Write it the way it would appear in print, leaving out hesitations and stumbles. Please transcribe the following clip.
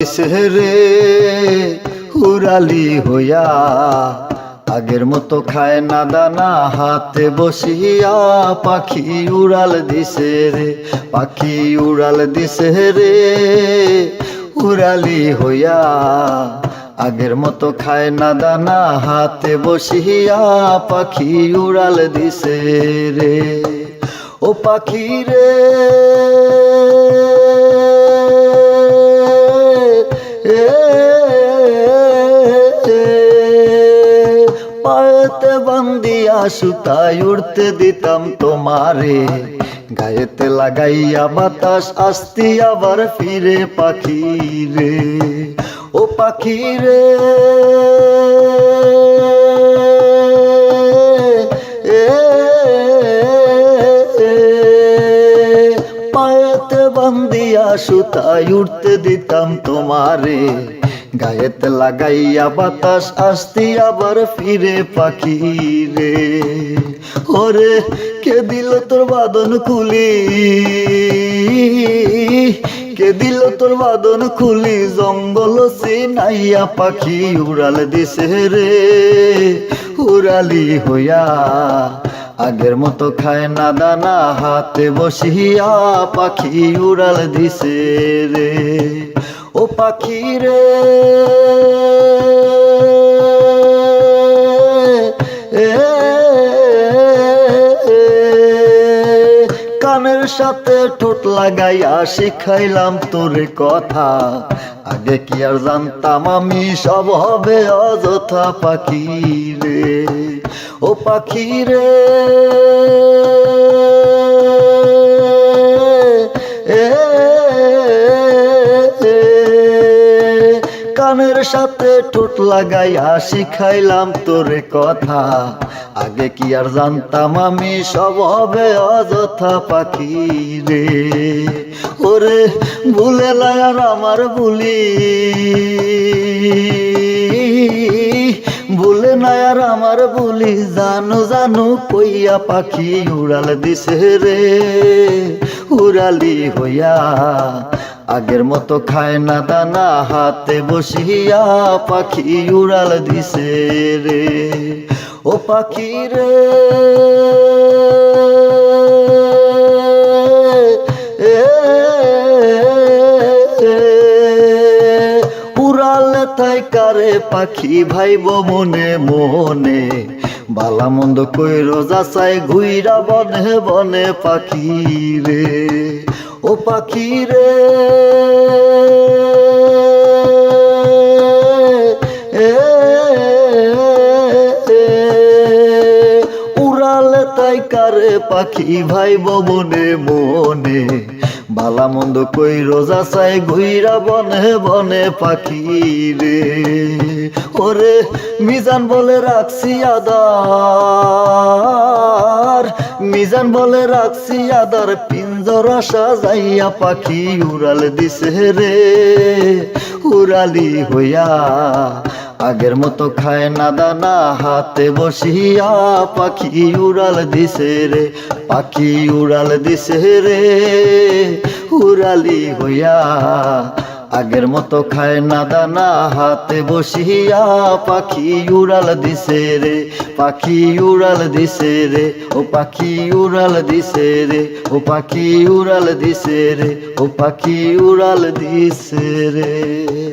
রে উড়ালি হইয়া আগের মতো খায় না দানা হাতে বসিয়া পাখি উড়াল দিছে রে পাখি উড়াল দিছে রে উড়ালি হইয়া আগের মতো খায় না দানা হাতে বসিয়া পাখি উড়াল দিছে রে ও পাখি রে পায়েতে বান্দিয়া সুতায় উড়তে দিতাম তোমারে গায়েতে লাগাইয়া বাতাস আসতি আবার ফিরে পাখি রে ও পাখি রে পায়েতে বান্দিয়া সুতায় উড়তে দিতাম তোমারে গায়েতে লাগাইয়া বাতাস আসতি আবার ফিরে পাখি রে ওরে কে দিল তোর বাঁধন খুলি কে দিল তোর বাঁধন খুলি জঙ্গল সিনাইয়া পাখি উড়াল দিছে রে উড়ালি হইয়া আগের মতো খায় না দানা হাতে বসিয়া পাখি উড়াল দিছে রে ও পাখি রে কানের সাথে ঠোঁট লাগাইয়া শিখাইলাম তোরে কথা আগে কি আর জানতাম আমি সব হবে অযথা পাখি রে ও পাখি রে কানের সাথে ঠোঁট লাগাইয়া শিখাইলাম তোরে কথা আগে কি আর জানতাম আমি সব হবে অযথা পাখি রে ওরে ভুলে না আর আমার ভুলি ভুলে না আর আমার ভুলি জানু জানু কইয়া পাখি উড়াল দিছে রে উড়ালি হইয়া আগের মতো খায় না দানা হাতে বসিয়া পাখি উড়াল দিছে রে ও পাখি রে উড়াল তাই কারে পাখি ভাইব মনে মনে বালা মন্দ কইরো যাচাই ঘুইরা বনে বনে পাখি রে ও পাখি রে উড়াল তাই কারে পাখি ভাইব মনে মনে বালা মন্দ কইরো যাচাই ঘুইরা বনে বনে পাখি রে ওরে মিজান বলে রাখছি আদার মিজান বলে রাখছি আদার পিঞ্জরা সাজাইয়া পাখি উড়াল দিছে রে উড়ালি হইয়া আগের মতো খায় না দানা হাতে বসিয়া পাখি উড়াল দিছে রে পাখি উড়াল দিছে রে উড়ালি হইয়া আগের মতো খায় না দানা হাতে বসিয়া পাখি উড়াল দিছে রে পাখি উড়াল দিছে রে ও পাখি উড়াল দিছে রে ও পাখি উড়াল দিছে রে ও পাখি উড়াল দিছে রে।